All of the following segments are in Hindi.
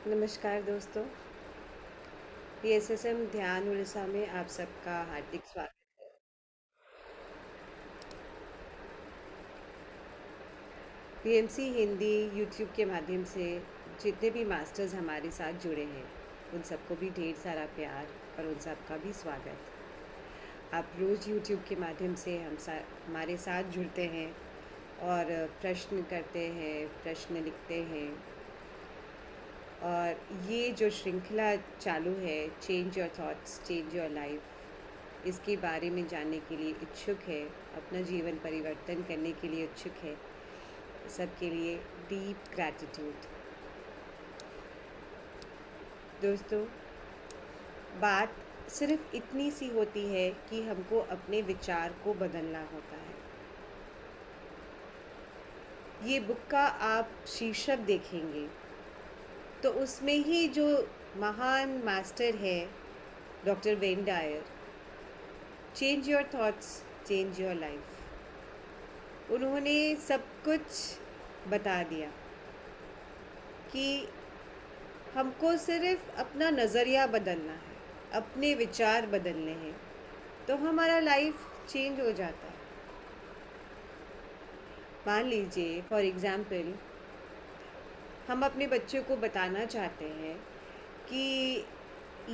नमस्कार दोस्तों। PSSM ध्यान उड़ीसा में आप सबका हार्दिक स्वागत है। PMC हिंदी यूट्यूब के माध्यम से जितने भी मास्टर्स हमारे साथ जुड़े हैं उन सबको भी ढेर सारा प्यार और उन सबका भी स्वागत। आप रोज़ यूट्यूब के माध्यम से हमारे साथ जुड़ते हैं और प्रश्न करते हैं, प्रश्न लिखते हैं। और ये जो श्रृंखला चालू है, change your thoughts change your life, इसके बारे में जानने के लिए इच्छुक है, अपना जीवन परिवर्तन करने के लिए इच्छुक है, सबके लिए डीप ग्रैटिट्यूड। दोस्तों, बात सिर्फ इतनी सी होती है कि हमको अपने विचार को बदलना होता है। ये बुक का आप शीर्षक देखेंगे तो उसमें ही जो महान मास्टर है doctor Wayne Dyer, change your thoughts change your life, उन्होंने सब कुछ बता दिया कि हमको सिर्फ अपना नज़रिया बदलना है, अपने विचार बदलने हैं, तो हमारा लाइफ चेंज हो जाता है। मान लीजिए फॉर एग्ज़ाम्पल, हम अपने बच्चों को बताना चाहते हैं कि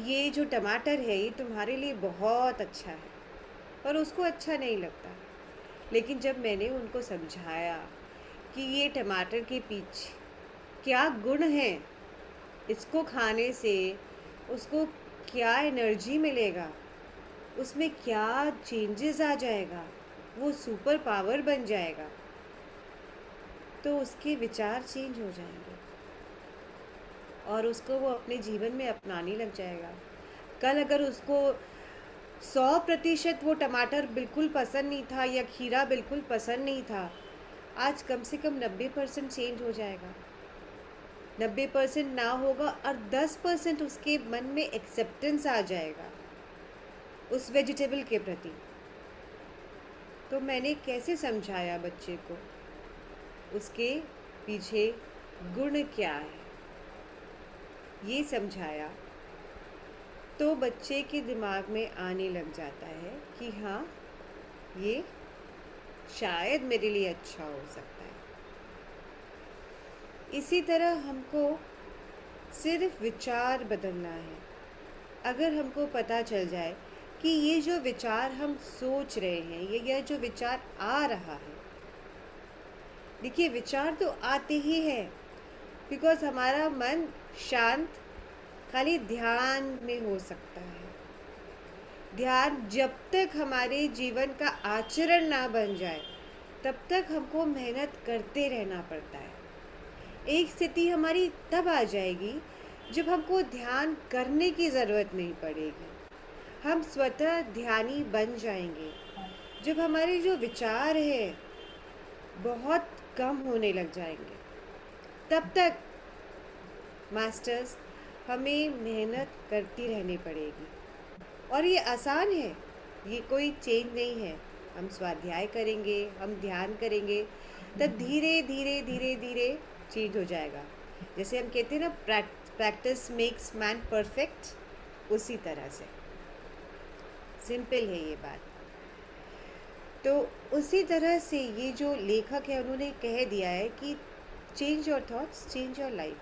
ये जो टमाटर है ये तुम्हारे लिए बहुत अच्छा है, पर उसको अच्छा नहीं लगता। लेकिन जब मैंने उनको समझाया कि ये टमाटर के पीछे क्या गुण है, इसको खाने से उसको क्या एनर्जी मिलेगा, उसमें क्या चेंजेस आ जाएगा, वो सुपर पावर बन जाएगा, तो उसके विचार चेंज हो जाएंगे और उसको वो अपने जीवन में अपनाने लग जाएगा। कल अगर उसको 100% वो टमाटर बिल्कुल पसंद नहीं था या खीरा बिल्कुल पसंद नहीं था, आज कम से कम 90% चेंज हो जाएगा। 90% ना होगा और 10% उसके मन में एक्सेप्टेंस आ जाएगा उस वेजिटेबल के प्रति। तो मैंने कैसे समझाया बच्चे को, उसके पीछे गुण क्या है ये समझाया, तो बच्चे के दिमाग में आने लग जाता है कि हाँ, ये शायद मेरे लिए अच्छा हो सकता है। इसी तरह हमको सिर्फ विचार बदलना है। अगर हमको पता चल जाए कि ये जो विचार हम सोच रहे हैं, ये जो विचार आ रहा है, देखिए विचार तो आते ही है बिकॉज हमारा मन शांत खाली ध्यान में हो सकता है। ध्यान जब तक हमारे जीवन का आचरण ना बन जाए तब तक हमको मेहनत करते रहना पड़ता है। एक स्थिति हमारी तब आ जाएगी जब हमको ध्यान करने की ज़रूरत नहीं पड़ेगी, हम स्वतः ध्यानी बन जाएंगे। जब हमारे जो विचार है बहुत कम होने लग जाएंगे, तब तक मास्टर्स हमें मेहनत करती रहनी पड़ेगी। और ये आसान है, ये कोई चेंज नहीं है। हम स्वाध्याय करेंगे, हम ध्यान करेंगे, तब धीरे धीरे धीरे धीरे चेंज हो जाएगा। जैसे हम कहते हैं ना, प्रैक्टिस मेक्स मैन परफेक्ट, उसी तरह से सिंपल है ये बात। तो उसी तरह से ये जो लेखक है उन्होंने कह दिया है कि change your thoughts change your life.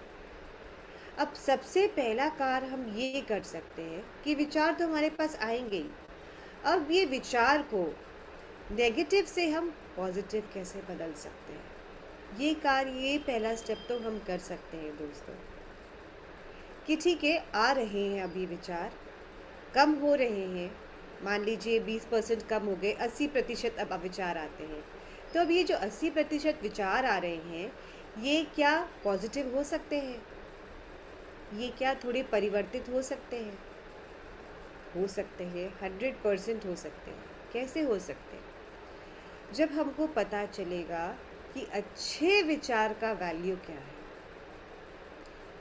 अब सबसे पहला कार्य हम ये कर सकते हैं कि विचार तो हमारे पास आएंगे ही, अब ये विचार को नेगेटिव से हम पॉजिटिव कैसे बदल सकते हैं, ये कार्य, ये पहला स्टेप तो हम कर सकते हैं दोस्तों। कि ठीक है, आ रहे हैं अभी विचार, कम हो रहे हैं, मान लीजिए 20% कम हो गए, 80% अब विचार आते हैं। तो अब ये जो 80% विचार आ रहे हैं, ये क्या पॉजिटिव हो सकते हैं, ये क्या थोड़े परिवर्तित हो सकते हैं? हो सकते हैं, 100% हो सकते हैं। कैसे हो सकते हैं? जब हमको पता चलेगा कि अच्छे विचार का वैल्यू क्या है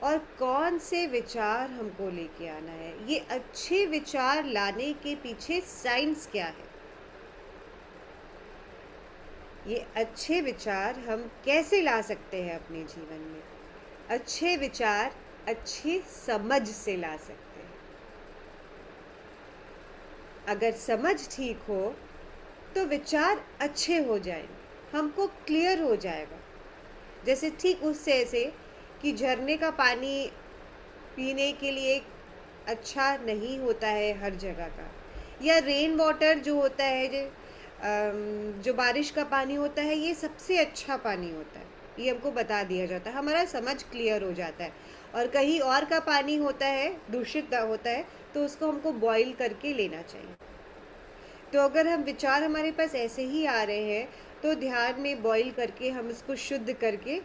और कौन से विचार हमको लेके आना है, ये अच्छे विचार लाने के पीछे साइंस क्या है, ये अच्छे विचार हम कैसे ला सकते हैं अपने जीवन में। अच्छे विचार अच्छी समझ से ला सकते हैं। अगर समझ ठीक हो तो विचार अच्छे हो जाएंगे, हमको क्लियर हो जाएगा। जैसे ठीक उससे ऐसे कि झरने का पानी पीने के लिए अच्छा नहीं होता है हर जगह का, या रेन वाटर जो होता है, जो बारिश का पानी होता है, ये सबसे अच्छा पानी होता है, ये हमको बता दिया जाता है, हमारा समझ क्लियर हो जाता है। और कहीं और का पानी होता है, दूषित होता है, तो उसको हमको बॉईल करके लेना चाहिए। तो अगर हम विचार हमारे पास ऐसे ही आ रहे हैं तो ध्यान में बॉईल करके हम इसको शुद्ध करके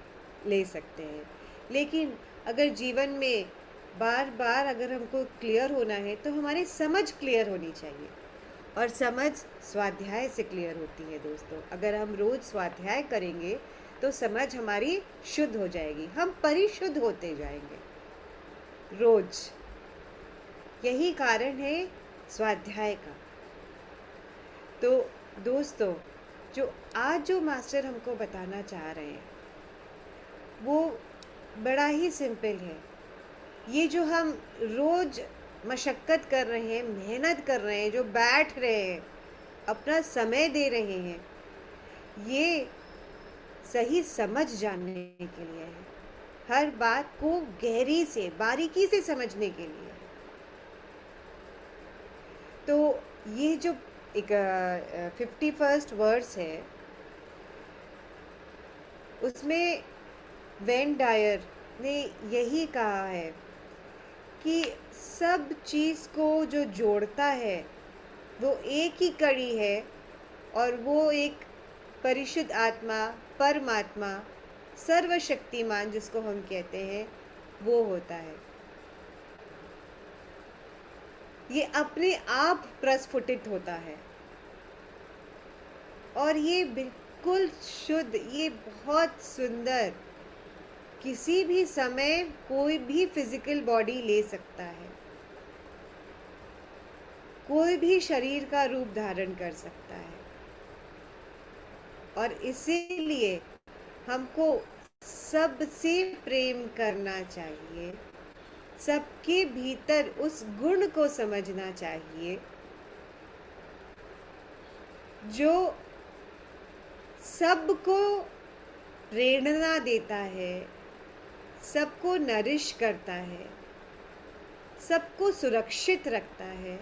ले सकते हैं। लेकिन अगर जीवन में बार बार अगर हमको क्लियर होना है तो हमारी समझ क्लियर होनी चाहिए, और समझ स्वाध्याय से क्लियर होती है दोस्तों। अगर हम रोज़ स्वाध्याय करेंगे तो समझ हमारी शुद्ध हो जाएगी, हम परिशुद्ध होते जाएंगे रोज। यही कारण है स्वाध्याय का। तो दोस्तों, जो मास्टर हमको बताना चाह रहे हैं वो बड़ा ही सिंपल है। ये जो हम रोज मशक्क़त कर रहे हैं, मेहनत कर रहे हैं, जो बैठ रहे हैं, अपना समय दे रहे हैं, ये सही समझ जानने के लिए है, हर बात को गहरी से बारीकी से समझने के लिए है। तो ये जो एक 51st वर्स है, उसमें वेन डायर ने यही कहा है कि सब चीज़ को जो जोड़ता है वो एक ही कड़ी है, और वो एक परिशुद्ध आत्मा, परमात्मा, सर्वशक्तिमान जिसको हम कहते हैं, वो होता है। ये अपने आप प्रस्फुटित होता है, और ये बिल्कुल शुद्ध, ये बहुत सुंदर, किसी भी समय कोई भी फिजिकल बॉडी ले सकता है, कोई भी शरीर का रूप धारण कर सकता है। और इसीलिए हमको सबसे प्रेम करना चाहिए, सबके भीतर उस गुण को समझना चाहिए जो सबको प्रेरणा देता है, सबको नरिश करता है, सबको सुरक्षित रखता है,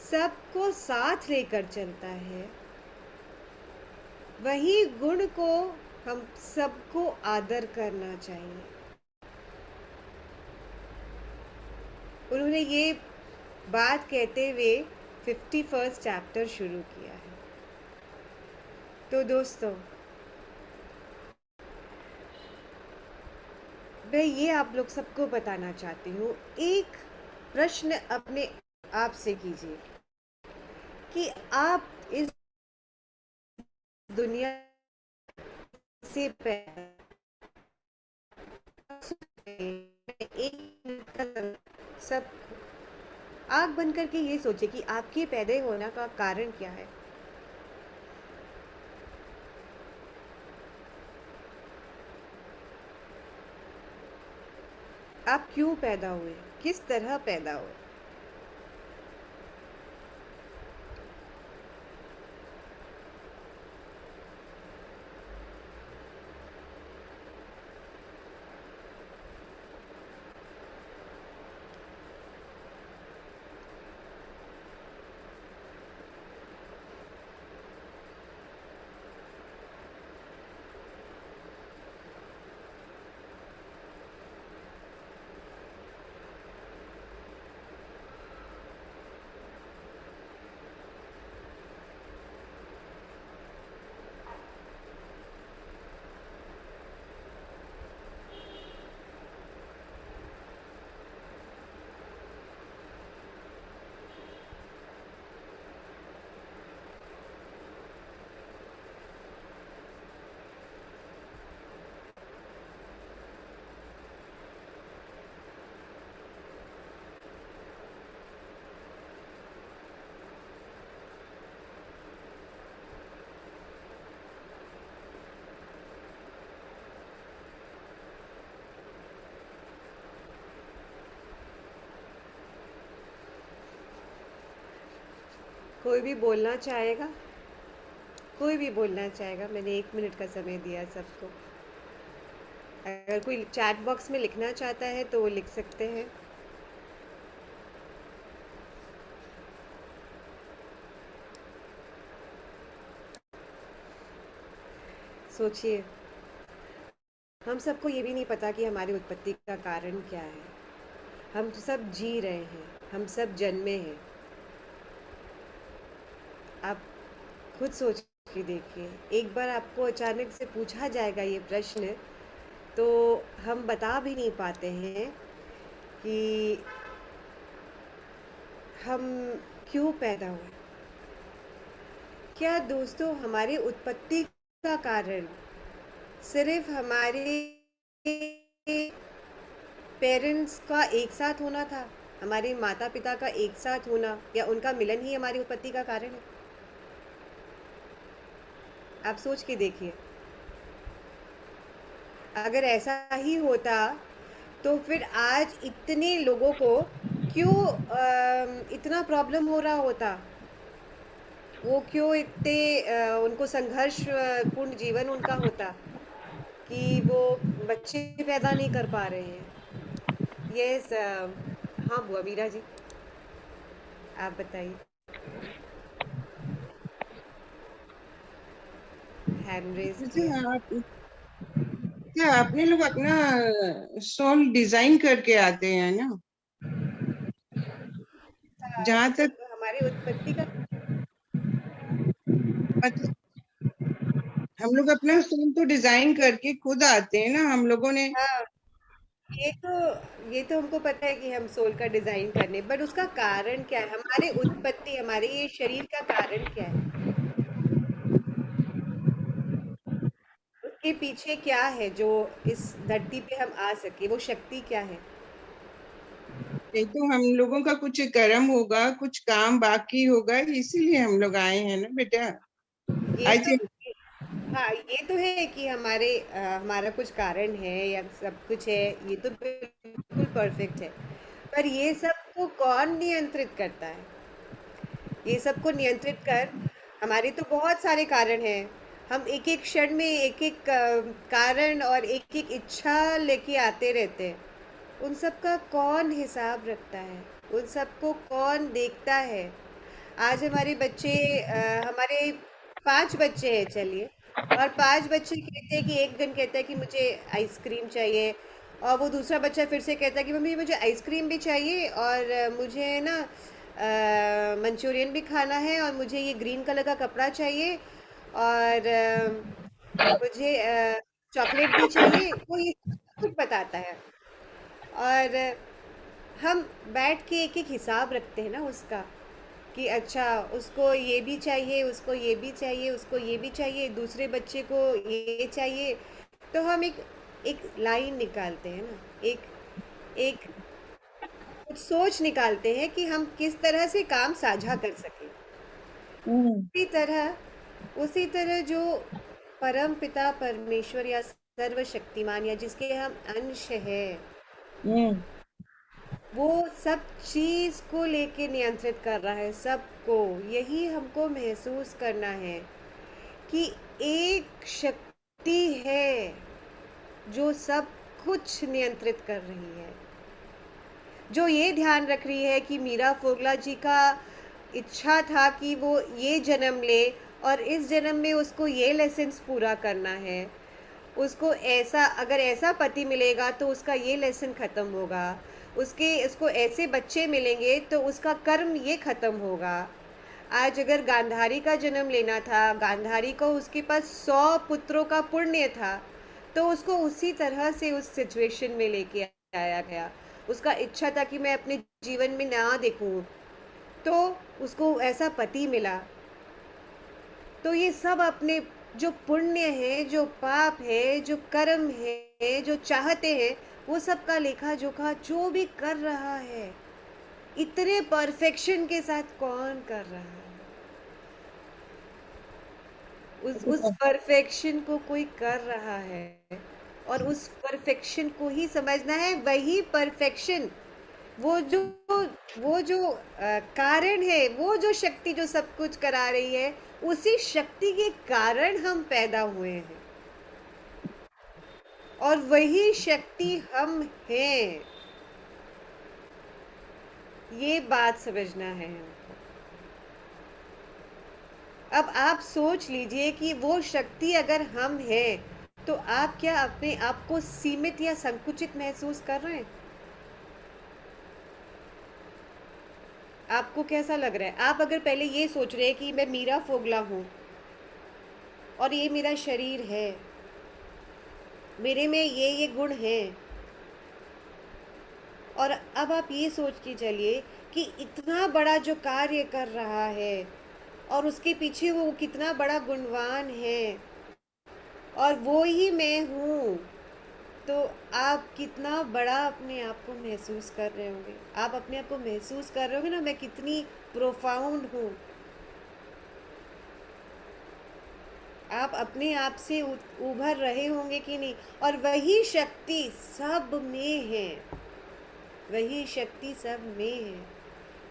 सबको साथ लेकर चलता है। वही गुण को हम सबको आदर करना चाहिए। उन्होंने ये बात कहते हुए 51st चैप्टर शुरू किया है। तो दोस्तों, मैं ये आप लोग सबको बताना चाहती हूँ, एक प्रश्न अपने आप से कीजिए कि आप इस दुनिया से एक सब आँख बंद करके ये सोचे कि आपके पैदा होने का कारण क्या है। आप क्यों पैदा हुए, किस तरह पैदा हुए। कोई भी बोलना चाहेगा? कोई भी बोलना चाहेगा? मैंने 1 मिनट का समय दिया सबको। अगर कोई चैट बॉक्स में लिखना चाहता है तो वो लिख सकते हैं। सोचिए, हम सबको ये भी नहीं पता कि हमारी उत्पत्ति का कारण क्या है। हम सब जी रहे हैं, हम सब जन्मे हैं। आप खुद सोच के देखिए, एक बार आपको अचानक से पूछा जाएगा ये प्रश्न, तो हम बता भी नहीं पाते हैं कि हम क्यों पैदा हुए। क्या दोस्तों, हमारी उत्पत्ति का कारण सिर्फ हमारे पेरेंट्स का एक साथ होना था, हमारे माता पिता का एक साथ होना या उनका मिलन ही हमारी उत्पत्ति का कारण है? आप सोच के देखिए। अगर ऐसा ही होता तो फिर आज इतने लोगों को क्यों इतना प्रॉब्लम हो रहा होता? वो क्यों इतने उनको संघर्ष पूर्ण जीवन उनका होता कि वो बच्चे पैदा नहीं कर पा रहे हैं? यस। हाँ बुआ मीरा जी, आप बताइए। हैंड रेज जैसे किया। आप क्या अपने लोग अपना सोल डिजाइन करके आते हैं ना। जहाँ तो तक हमारी उत्पत्ति का। मतलब हम लोग अपना सोल तो डिजाइन करके खुद आते हैं ना, हम लोगों ने। हाँ, ये तो हमको पता है कि हम सोल का डिजाइन करने, बट उसका कारण क्या है? हमारे उत्पत्ति, हमारे ये शरीर का कारण क्या है? उसके पीछे क्या है जो इस धरती पे हम आ सके? वो शक्ति क्या है? ये तो हम लोगों का कुछ कर्म होगा, कुछ काम बाकी होगा, इसीलिए हम लोग आए हैं ना बेटा। ये आई तो थिंक। हाँ, ये तो है कि हमारा कुछ कारण है या सब कुछ है। ये तो बिल्कुल परफेक्ट है। पर ये सब को कौन नियंत्रित करता है? ये सब को नियंत्रित कर, हमारे तो बहुत सारे कारण हैं। हम एक एक क्षण में एक एक कारण और एक एक इच्छा लेके आते रहते हैं। उन सब का कौन हिसाब रखता है? उन सबको कौन देखता है? आज हमारे बच्चे, हमारे 5 बच्चे हैं चलिए, और 5 बच्चे कहते हैं कि एक दिन कहता है कि मुझे आइसक्रीम चाहिए, और वो दूसरा बच्चा फिर से कहता है कि मम्मी मुझे आइसक्रीम भी चाहिए, और मुझे ना मंचूरियन भी खाना है, और मुझे ये ग्रीन कलर का कपड़ा चाहिए, और मुझे चॉकलेट भी चाहिए। वो ये सब कुछ बताता है, और हम बैठ के एक एक हिसाब रखते हैं ना उसका, कि अच्छा उसको ये भी चाहिए, उसको ये भी चाहिए, उसको ये भी चाहिए, दूसरे बच्चे को ये चाहिए। तो हम एक एक लाइन निकालते हैं ना, एक एक कुछ सोच निकालते हैं कि हम किस तरह से काम साझा कर सकें। हम्म। उसी तरह जो परम पिता परमेश्वर या सर्वशक्तिमान या जिसके हम अंश हैं, हम्म। वो सब चीज को लेके नियंत्रित कर रहा है सबको। यही हमको महसूस करना है कि एक शक्ति है जो सब कुछ नियंत्रित कर रही है, जो ये ध्यान रख रही है कि मीरा फोगला जी का इच्छा था कि वो ये जन्म ले, और इस जन्म में उसको ये लेसन्स पूरा करना है। उसको ऐसा, अगर ऐसा पति मिलेगा तो उसका ये लेसन ख़त्म होगा। उसको ऐसे बच्चे मिलेंगे तो उसका कर्म ये ख़त्म होगा। आज अगर गांधारी का जन्म लेना था, गांधारी को उसके पास 100 पुत्रों का पुण्य था, तो उसको उसी तरह से उस सिचुएशन में लेके आया गया। उसका इच्छा था कि मैं अपने जीवन में ना देखूं, तो उसको ऐसा पति मिला। तो ये सब अपने जो पुण्य है, जो पाप है, जो कर्म है, जो चाहते हैं, वो सब का लेखा जोखा जो भी कर रहा है, इतने परफेक्शन के साथ कौन कर रहा है? उस परफेक्शन को कोई कर रहा है, और उस परफेक्शन को ही समझना है। वही परफेक्शन वो जो वो जो कारण है, वो जो शक्ति जो सब कुछ करा रही है, उसी शक्ति के कारण हम पैदा हुए हैं, और वही शक्ति हम हैं। ये बात समझना है हमको। अब आप सोच लीजिए कि वो शक्ति अगर हम हैं, तो आप क्या अपने आप को सीमित या संकुचित महसूस कर रहे हैं? आपको कैसा लग रहा है? आप अगर पहले ये सोच रहे हैं कि मैं मीरा फोगला हूँ और ये मेरा शरीर है, मेरे में ये गुण हैं, और अब आप ये सोच के चलिए कि इतना बड़ा जो कार्य कर रहा है और उसके पीछे वो कितना बड़ा गुणवान है, और वो ही मैं हूँ, तो आप कितना बड़ा अपने आप को महसूस कर रहे होंगे। आप अपने आप को महसूस कर रहे होंगे ना, मैं कितनी प्रोफाउंड हूँ। आप अपने आप से उभर रहे होंगे कि नहीं? और वही शक्ति सब में है, वही शक्ति सब में है,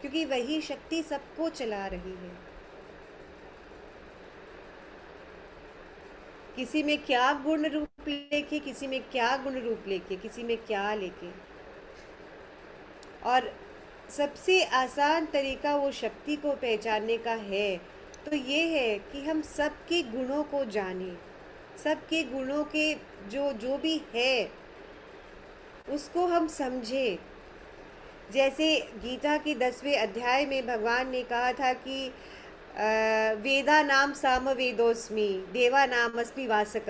क्योंकि वही शक्ति सबको चला रही है। किसी में क्या गुण रूप लेके, किसी में क्या गुण रूप लेके, किसी में क्या लेके। और सबसे आसान तरीका वो शक्ति को पहचानने का है, तो ये है कि हम सबके गुणों को जानें, सबके गुणों के जो जो भी है उसको हम समझें। जैसे गीता के 10वें अध्याय में भगवान ने कहा था कि वेदा नाम साम वेदोस्मि, देवा नाम अस्मि वासक,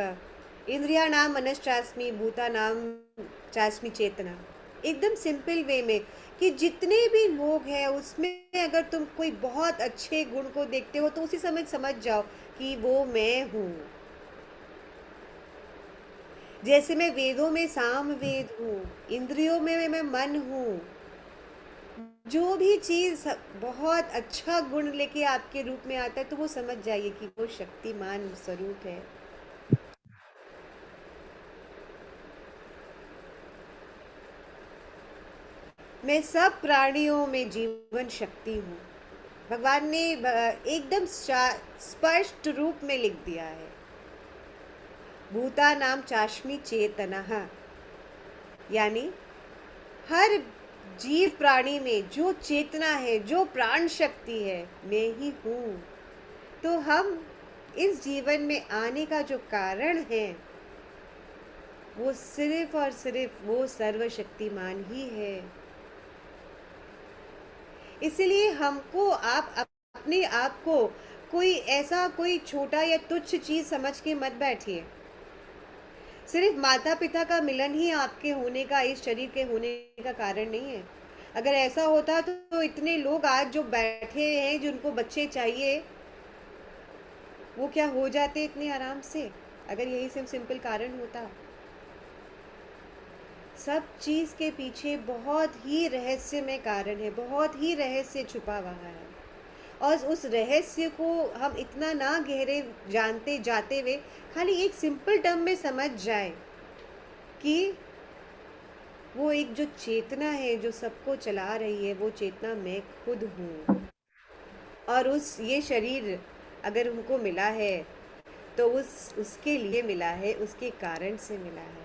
इंद्रिया नाम मनश्चास्मि, भूता नाम चास्मि चेतना। एकदम सिंपल वे में कि जितने भी लोग हैं उसमें अगर तुम कोई बहुत अच्छे गुण को देखते हो तो उसी समय समझ जाओ कि वो मैं हूँ। जैसे मैं वेदों में साम वेद हूँ, इंद्रियों में मैं मन हूँ, जो भी चीज बहुत अच्छा गुण लेके आपके रूप में आता है तो वो समझ जाइए कि वो शक्तिमान स्वरूप है। मैं सब प्राणियों में जीवन शक्ति हूँ। भगवान ने एकदम स्पष्ट रूप में लिख दिया है, भूता नाम चाश्मी चेतनः, यानी हर जीव प्राणी में जो चेतना है, जो प्राण शक्ति है, मैं ही हूँ। तो हम इस जीवन में आने का जो कारण है वो सिर्फ और सिर्फ वो सर्वशक्तिमान ही है। इसलिए हमको आप अपने आप को कोई छोटा या तुच्छ चीज समझ के मत बैठिए। सिर्फ माता पिता का मिलन ही आपके होने का, इस शरीर के होने का कारण नहीं है। अगर ऐसा होता तो इतने लोग आज जो बैठे हैं जिनको बच्चे चाहिए, वो क्या हो जाते इतने आराम से, अगर यही सिर्फ सिंपल कारण होता। सब चीज के पीछे बहुत ही रहस्यमय कारण है, बहुत ही रहस्य छुपा हुआ है, और उस रहस्य को हम इतना ना गहरे जानते जाते हुए खाली एक सिंपल टर्म में समझ जाए कि वो एक जो चेतना है जो सबको चला रही है, वो चेतना मैं खुद हूँ। और उस ये शरीर अगर हमको मिला है तो उसके लिए मिला है, उसके कारण से मिला है।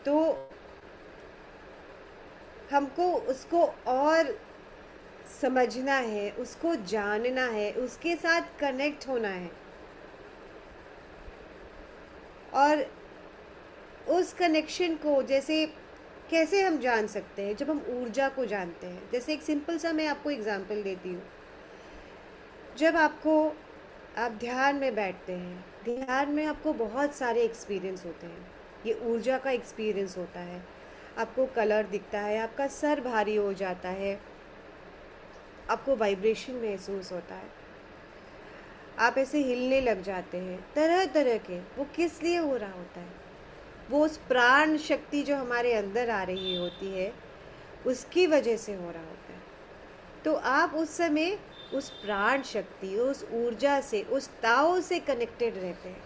तो हमको उसको और समझना है, उसको जानना है, उसके साथ कनेक्ट होना है, और उस कनेक्शन को जैसे कैसे हम जान सकते हैं? जब हम ऊर्जा को जानते हैं। जैसे एक सिंपल सा मैं आपको एग्जांपल देती हूँ। जब आप ध्यान में बैठते हैं, ध्यान में आपको बहुत सारे एक्सपीरियंस होते हैं। ये ऊर्जा का एक्सपीरियंस होता है, आपको कलर दिखता है, आपका सर भारी हो जाता है, आपको वाइब्रेशन महसूस होता है, आप ऐसे हिलने लग जाते हैं, तरह तरह के। वो किस लिए हो रहा होता है? वो उस प्राण शक्ति जो हमारे अंदर आ रही होती है उसकी वजह से हो रहा होता है। तो आप उस समय उस प्राण शक्ति, उस ऊर्जा से, उस ताओ से कनेक्टेड रहते हैं।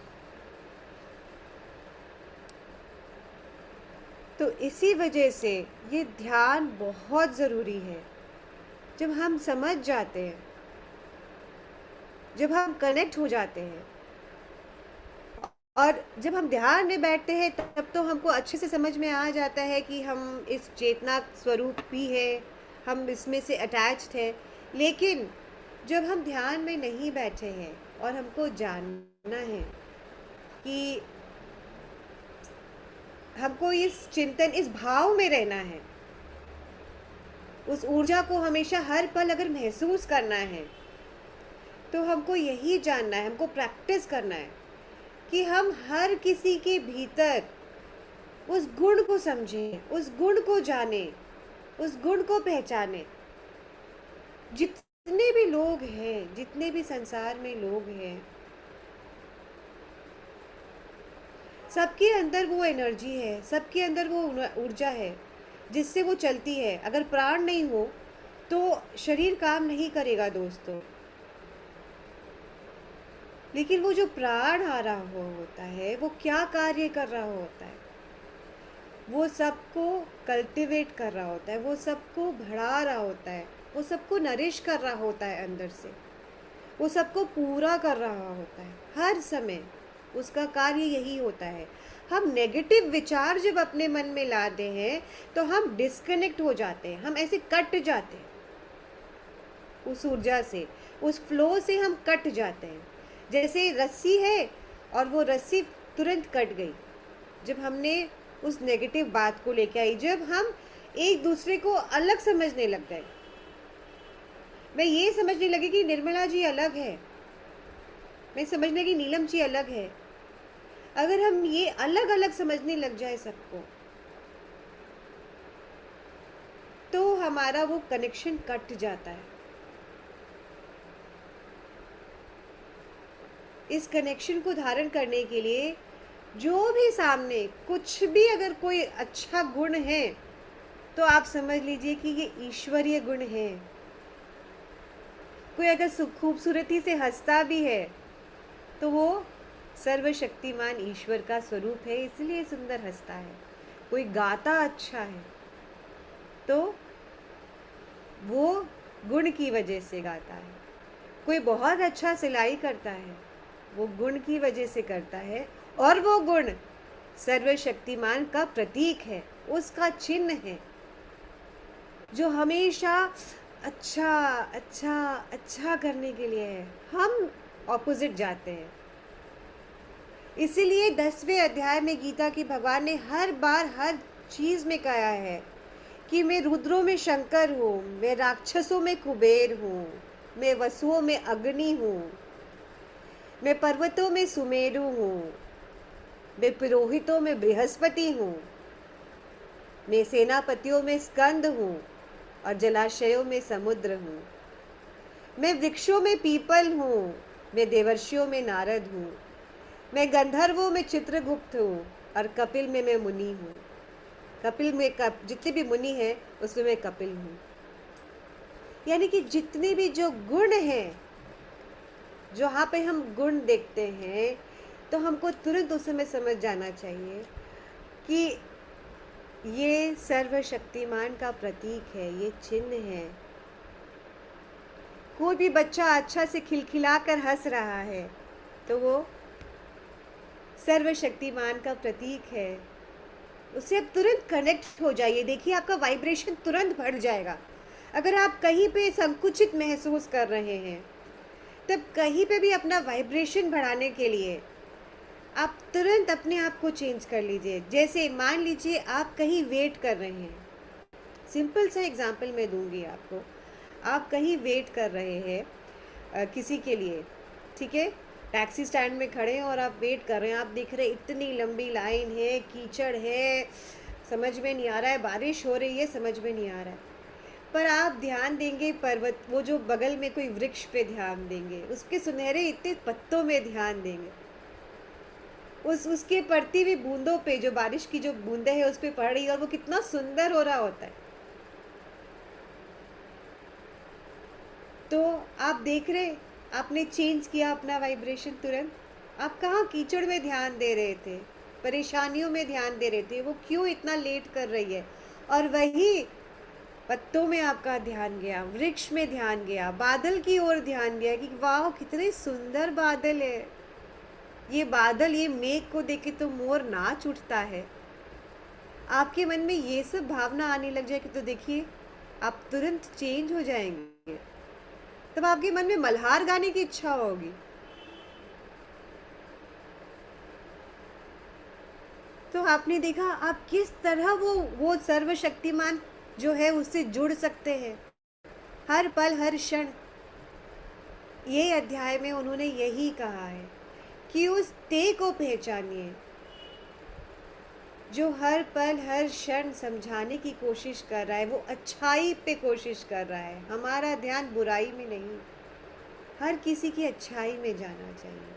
तो इसी वजह से ये ध्यान बहुत ज़रूरी है। जब हम समझ जाते हैं, जब हम कनेक्ट हो जाते हैं और जब हम ध्यान में बैठते हैं, तब तो हमको अच्छे से समझ में आ जाता है कि हम इस चेतना स्वरूप भी है, हम इसमें से अटैच्ड है। लेकिन जब हम ध्यान में नहीं बैठे हैं और हमको जानना है कि हमको इस चिंतन, इस भाव में रहना है, उस ऊर्जा को हमेशा हर पल अगर महसूस करना है, तो हमको यही जानना है, हमको प्रैक्टिस करना है कि हम हर किसी के भीतर उस गुण को समझें, उस गुण को जानें, उस गुण को पहचानें। जितने भी लोग हैं, जितने भी संसार में लोग हैं, सबके अंदर वो एनर्जी है, सबके अंदर वो ऊर्जा है जिससे वो चलती है। अगर प्राण नहीं हो तो शरीर काम नहीं करेगा दोस्तों। लेकिन वो जो प्राण आ रहा होता है, वो क्या कार्य कर रहा होता है? वो सबको कल्टिवेट कर रहा होता है, वो सबको बढ़ा रहा होता है, वो सबको नरिश कर रहा होता है अंदर से, वो सबको पूरा कर रहा होता है। हर समय उसका कार्य यही होता है। हम नेगेटिव विचार जब अपने मन में लाते हैं तो हम डिस्कनेक्ट हो जाते हैं, हम ऐसे कट जाते हैं उस ऊर्जा से, उस फ्लो से हम कट जाते हैं। जैसे रस्सी है और वो रस्सी तुरंत कट गई जब हमने उस नेगेटिव बात को लेके आई, जब हम एक दूसरे को अलग समझने लग गए। मैं ये समझने लगी कि निर्मला जी अलग है, मैं समझने की नीलम जी अलग है। अगर हम ये अलग अलग समझने लग जाए सबको, तो हमारा वो कनेक्शन कट जाता है। इस कनेक्शन को धारण करने के लिए जो भी सामने कुछ भी, अगर कोई अच्छा गुण है तो आप समझ लीजिए कि ये ईश्वरीय गुण है। कोई अगर खूबसूरती से हंसता भी है तो वो सर्वशक्तिमान ईश्वर का स्वरूप है, इसलिए सुंदर हंसता है। कोई गाता अच्छा है तो वो गुण की वजह से गाता है। कोई बहुत अच्छा सिलाई करता है, वो गुण की वजह से करता है, और वो गुण सर्वशक्तिमान का प्रतीक है, उसका चिन्ह है, जो हमेशा अच्छा अच्छा अच्छा करने के लिए है। हम ऑपोजिट जाते हैं। इसीलिए 10वें अध्याय में गीता की भगवान ने हर बार हर चीज़ में कहा है कि मैं रुद्रों में शंकर हूँ, मैं राक्षसों में कुबेर हूँ, मैं वसुओं में अग्नि हूँ, मैं पर्वतों में सुमेरु हूँ, मैं पुरोहितों में बृहस्पति हूँ, मैं सेनापतियों में स्कंद हूँ और जलाशयों में समुद्र हूँ, मैं वृक्षों में पीपल हूँ, मैं देवर्षियों में नारद हूँ, मैं गंधर्वों में चित्रगुप्त हूँ और कपिल में मैं मुनि हूँ। कपिल में जितने भी मुनि हैं उसमें मैं कपिल हूँ। यानी कि जितने भी जो गुण हैं, जहाँ पे हम गुण देखते हैं, तो हमको तुरंत उस समय समझ जाना चाहिए कि ये सर्वशक्तिमान का प्रतीक है, ये चिन्ह है। कोई भी बच्चा अच्छा से खिलखिला कर हंस रहा है तो वो सर्वशक्तिमान का प्रतीक है। उससे आप तुरंत कनेक्ट हो जाइए। देखिए आपका वाइब्रेशन तुरंत बढ़ जाएगा। अगर आप कहीं पे संकुचित महसूस कर रहे हैं, तब कहीं पे भी अपना वाइब्रेशन बढ़ाने के लिए आप तुरंत अपने आप को चेंज कर लीजिए। जैसे मान लीजिए आप कहीं वेट कर रहे हैं, सिंपल सा एग्जांपल मैं दूंगी आपको। आप कहीं वेट कर रहे हैं किसी के लिए, ठीक है, टैक्सी स्टैंड में खड़े हैं और आप वेट कर रहे हैं। आप देख रहे हैं इतनी लंबी लाइन है, कीचड़ है, समझ में नहीं आ रहा है, बारिश हो रही है, समझ में नहीं आ रहा है। पर आप ध्यान देंगे पर्वत, वो जो बगल में कोई वृक्ष पे ध्यान देंगे, उसके सुनहरे इतने पत्तों में ध्यान देंगे, उसके पड़ती हुई बूंदों पे, जो बारिश की जो बूंदें हैं उस पर पड़ रही है, और वो कितना सुंदर हो रहा होता है। तो आप देख रहे, आपने चेंज किया अपना वाइब्रेशन तुरंत। आप कहाँ कीचड़ में ध्यान दे रहे थे, परेशानियों में ध्यान दे रहे थे, वो क्यों इतना लेट कर रही है, और वही पत्तों में आपका ध्यान गया, वृक्ष में ध्यान गया, बादल की ओर ध्यान गया कि वाह कितने सुंदर बादल है, ये बादल, ये मेघ को देख के तो मोर नाच उठता है। आपके मन में ये सब भावना आने लग जाएगी तो देखिए आप तुरंत चेंज हो जाएंगे। तब आपके मन में मल्हार गाने की इच्छा होगी। तो आपने देखा आप किस तरह वो सर्वशक्तिमान जो है उससे जुड़ सकते हैं हर पल हर क्षण। ये अध्याय में उन्होंने यही कहा है कि उस ते को पहचानिए जो हर पल हर क्षण समझाने की कोशिश कर रहा है, वो अच्छाई पे कोशिश कर रहा है। हमारा ध्यान बुराई में नहीं, हर किसी की अच्छाई में जाना चाहिए।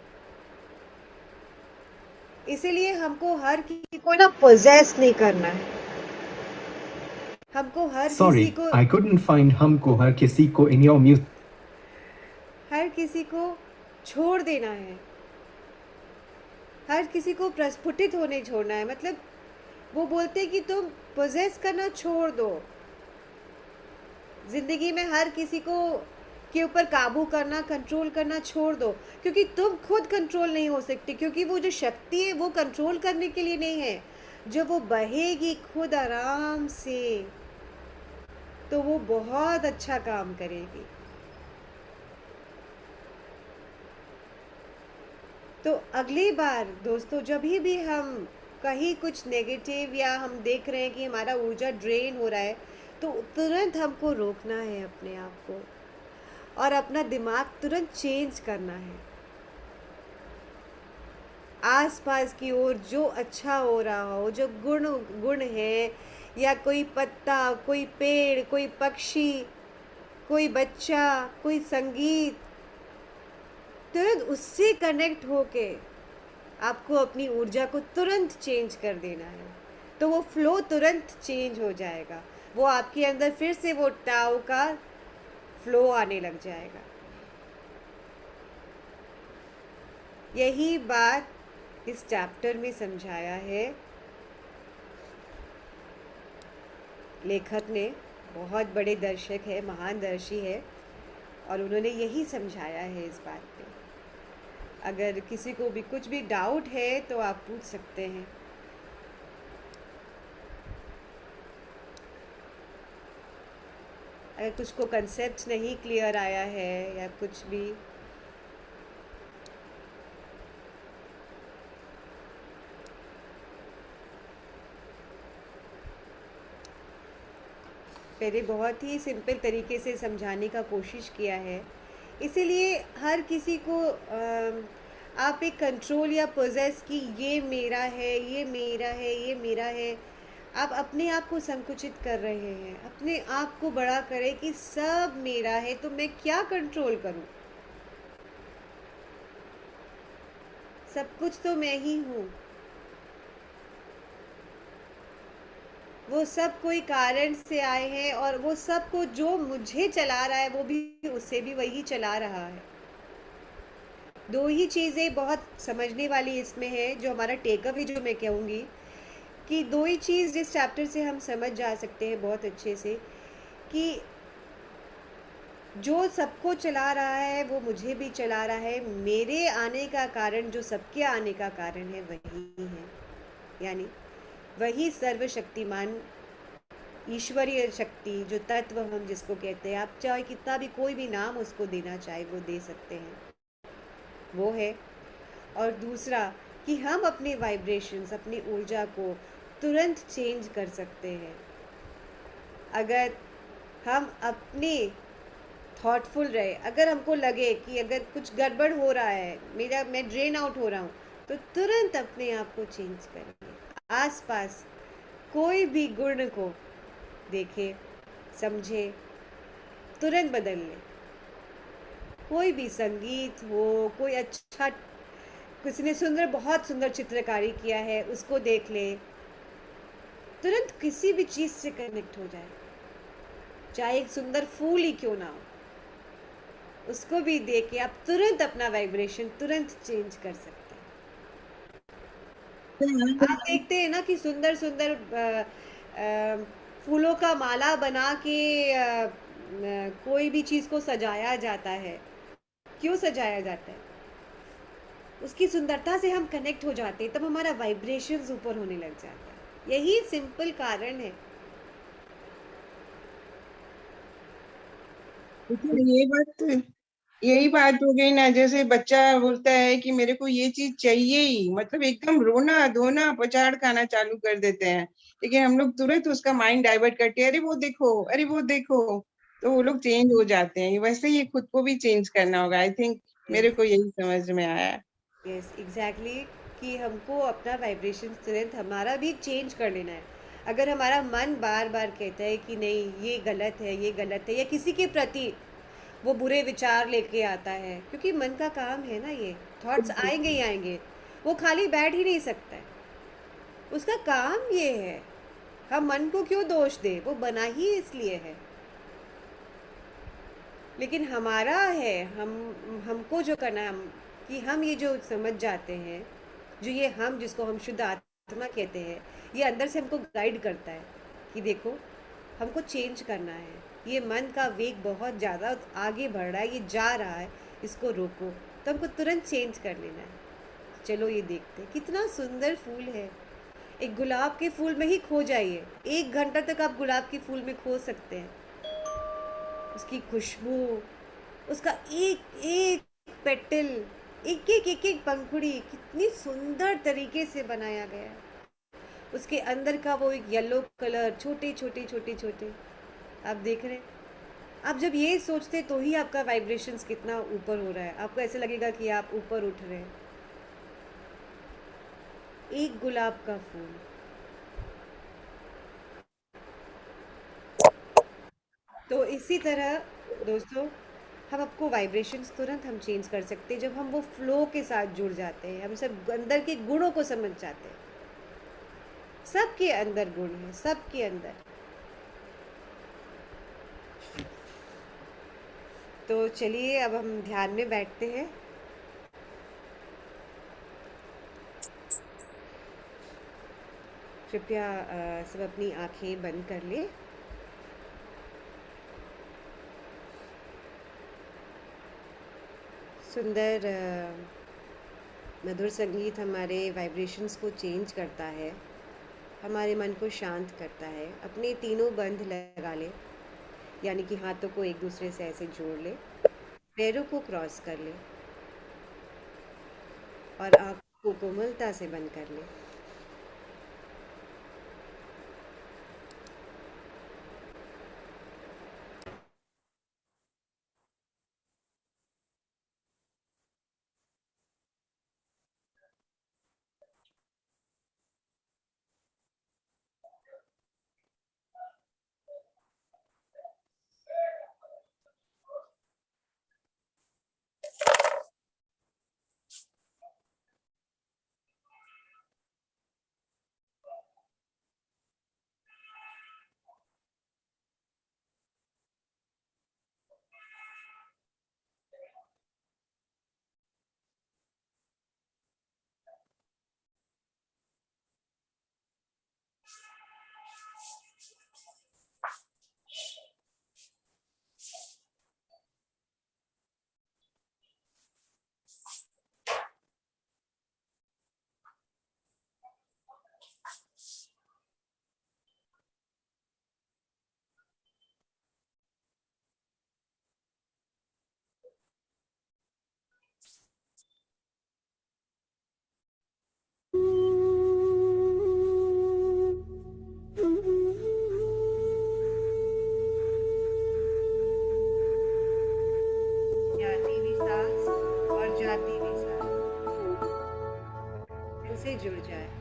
इसीलिए हमको हर किसी को ना पोजेस नहीं करना है, हमको हर किसी Sorry, को I couldn't find हमको हर किसी को in your music. हर किसी को छोड़ देना है, हर किसी को प्रस्फुटित होने छोड़ना है। मतलब वो बोलते हैं कि तुम पोजेस करना छोड़ दो, जिंदगी में हर किसी को के ऊपर काबू करना, कंट्रोल करना छोड़ दो, क्योंकि तुम खुद कंट्रोल नहीं हो सकते, क्योंकि वो जो शक्ति है वो कंट्रोल करने के लिए नहीं है। जब वो बहेगी खुद आराम से तो वो बहुत अच्छा काम करेगी। तो अगली बार दोस्तों जब भी हम कहीं कुछ नेगेटिव या हम देख रहे हैं कि हमारा ऊर्जा ड्रेन हो रहा है, तो तुरंत हमको रोकना है अपने आप को और अपना दिमाग तुरंत चेंज करना है। आसपास की ओर जो अच्छा हो रहा हो, जो गुण है, या कोई पत्ता, कोई पेड़, कोई पक्षी, कोई बच्चा, कोई संगीत, तुरंत उससे कनेक्ट होके आपको अपनी ऊर्जा को तुरंत चेंज कर देना है। तो वो फ्लो तुरंत चेंज हो जाएगा, वो आपके अंदर फिर से वो टाओ का फ्लो आने लग जाएगा। यही बात इस चैप्टर में समझाया है लेखक ने। बहुत बड़े दर्शक है, महान दर्शी है, और उन्होंने यही समझाया है इस बात पे। अगर किसी को भी कुछ भी डाउट है तो आप पूछ सकते हैं। अगर कुछ को कंसेप्ट नहीं क्लियर आया है या कुछ भी, मैंने बहुत ही सिंपल तरीके से समझाने का कोशिश किया है। इसीलिए हर किसी को आप एक कंट्रोल या पोजेस कि ये मेरा है, ये मेरा है, ये मेरा है, आप अपने आप को संकुचित कर रहे हैं। अपने आप को बड़ा करें कि सब मेरा है तो मैं क्या कंट्रोल करूं, सब कुछ तो मैं ही हूँ। वो सब कोई कारण से आए हैं और वो सब को जो मुझे चला रहा है वो भी उससे भी वही चला रहा है। दो ही चीज़ें बहुत समझने वाली इसमें है, जो हमारा टेक अवे जो मैं कहूँगी कि दो ही चीज़ जिस चैप्टर से हम समझ जा सकते हैं बहुत अच्छे से, कि जो सबको चला रहा है वो मुझे भी चला रहा है। मेरे आने का कारण जो सबके आने का कारण है वही है, यानी वही सर्वशक्तिमान ईश्वरीय शक्ति, जो तत्व हम जिसको कहते हैं, आप चाहे कितना भी कोई भी नाम उसको देना चाहे वो दे सकते हैं, वो है। और दूसरा कि हम अपने वाइब्रेशंस, अपनी ऊर्जा को तुरंत चेंज कर सकते हैं अगर हम अपने थॉटफुल रहे। अगर हमको लगे कि अगर कुछ गड़बड़ हो रहा है, मैं ड्रेन आउट हो रहा हूँ, तो तुरंत अपने आप को चेंज करिए। आसपास कोई भी गुण को देखे, समझे, तुरंत बदल ले। कोई भी संगीत हो, कोई अच्छा, किसी ने बहुत सुंदर चित्रकारी किया है उसको देख ले, तुरंत किसी भी चीज़ से कनेक्ट हो जाए, चाहे एक सुंदर फूल ही क्यों ना हो, उसको भी देख के आप तुरंत अपना वाइब्रेशन तुरंत चेंज कर सकते हैं। आप देखते हैं ना कि सुंदर सुंदर फूलों का माला बना के कोई भी चीज को सजाया जाता है। क्यों सजाया जाता है? उसकी सुंदरता से हम कनेक्ट हो जाते हैं, तब हमारा वाइब्रेशंस ऊपर होने लग जाता है। यही सिंपल कारण है। देखिए, यही बात हो गई ना, जैसे बच्चा बोलता है कि मेरे को ये चीज चाहिए ही, मतलब एकदम रोना धोना पछाड़ खाना चालू कर देते हैं। लेकिन हम लोग तुरंत उसका माइंड डाइवर्ट करते हैं, अरे वो देखो, अरे वो देखो। तो वो लोग चेंज हो जाते हैं। वैसे ही खुद को भी चेंज करना होगा, आई थिंक। मेरे यस, को यही समझ में आया। Yes, exactly. कि हमको अपना वाइब्रेशन तुरंत हमारा भी चेंज कर लेना है। अगर हमारा मन बार बार कहता है कि नहीं ये गलत है, ये गलत है, या किसी के प्रति वो बुरे विचार लेके आता है, क्योंकि मन का काम है ना ये, थॉट्स आएंगे ही आएंगे। वो खाली बैठ ही नहीं सकता है, उसका काम ये है। हम मन को क्यों दोष दें, वो बना ही इसलिए है। लेकिन हमारा है, हमको जो करना है, कि हम ये जो समझ जाते हैं, जो ये हम जिसको हम शुद्ध आत्मा कहते हैं, ये अंदर से हमको गाइड करता है कि देखो हमको चेंज करना है। ये मन का वेग बहुत ज़्यादा आगे बढ़ रहा है, ये जा रहा है, इसको रोको। तो हमको तुरंत चेंज कर लेना है। चलो ये देखते हैं, कितना सुंदर फूल है। एक गुलाब के फूल में ही खो जाइए, 1 घंटा तक आप गुलाब के फूल में खो सकते हैं। उसकी खुशबू, उसका एक एक पेटल, एक एक पंखुड़ी कितनी सुंदर तरीके से बनाया गया है। उसके अंदर का वो एक येलो कलर, छोटे छोटे छोटे छोटे, आप देख रहे हैं। आप जब ये सोचते तो ही आपका वाइब्रेशंस कितना ऊपर हो रहा है, आपको ऐसे लगेगा कि आप ऊपर उठ रहे हैं। एक गुलाब का फूल। तो इसी तरह दोस्तों, हम आपको वाइब्रेशंस तुरंत हम चेंज कर सकते हैं जब हम वो फ्लो के साथ जुड़ जाते हैं, हम सब अंदर के गुणों को समझ जाते हैं। सबके अंदर गुण है, सबके अंदर। तो चलिए अब हम ध्यान में बैठते हैं। कृपया सब अपनी आंखें बंद कर लें। सुंदर मधुर संगीत हमारे वाइब्रेशंस को चेंज करता है, हमारे मन को शांत करता है। अपने तीनों बंध लगा ले, यानी कि हाथों को एक दूसरे से ऐसे जोड़ ले, पैरों को क्रॉस कर ले और आँखों को कोमलता से बंद कर ले। आती भी सांस और जाती भी सांस फिर से जुड़ जाए।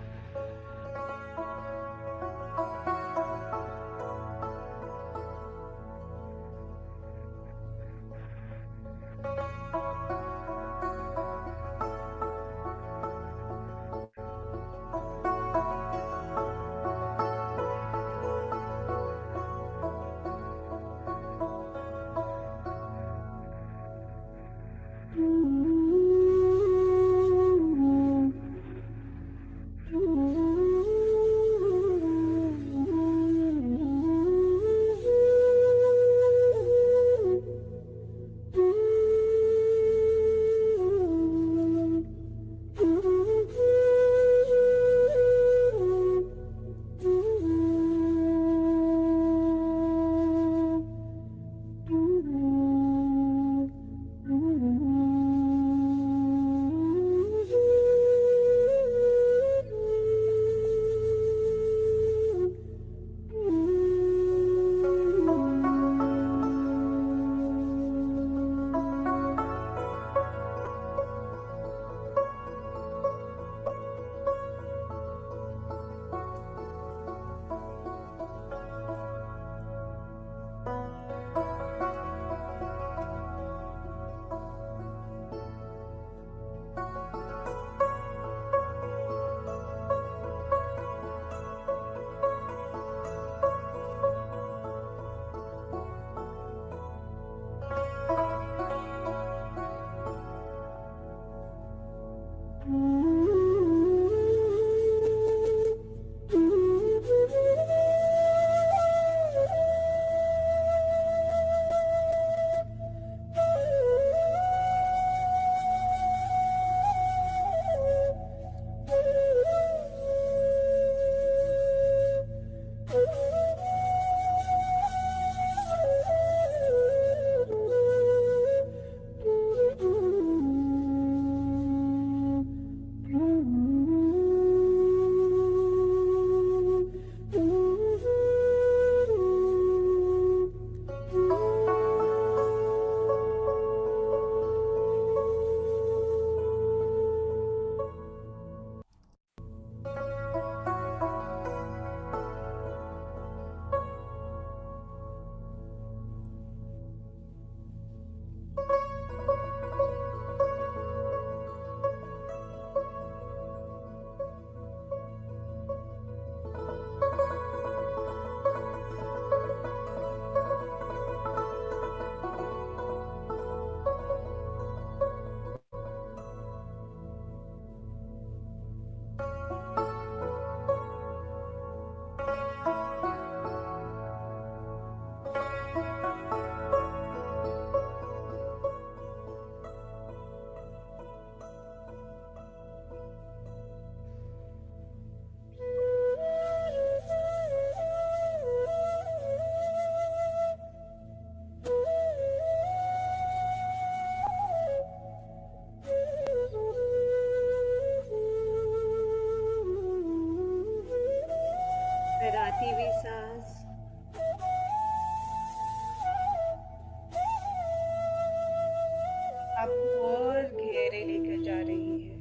आपको और गहरे लेकर जा रही है।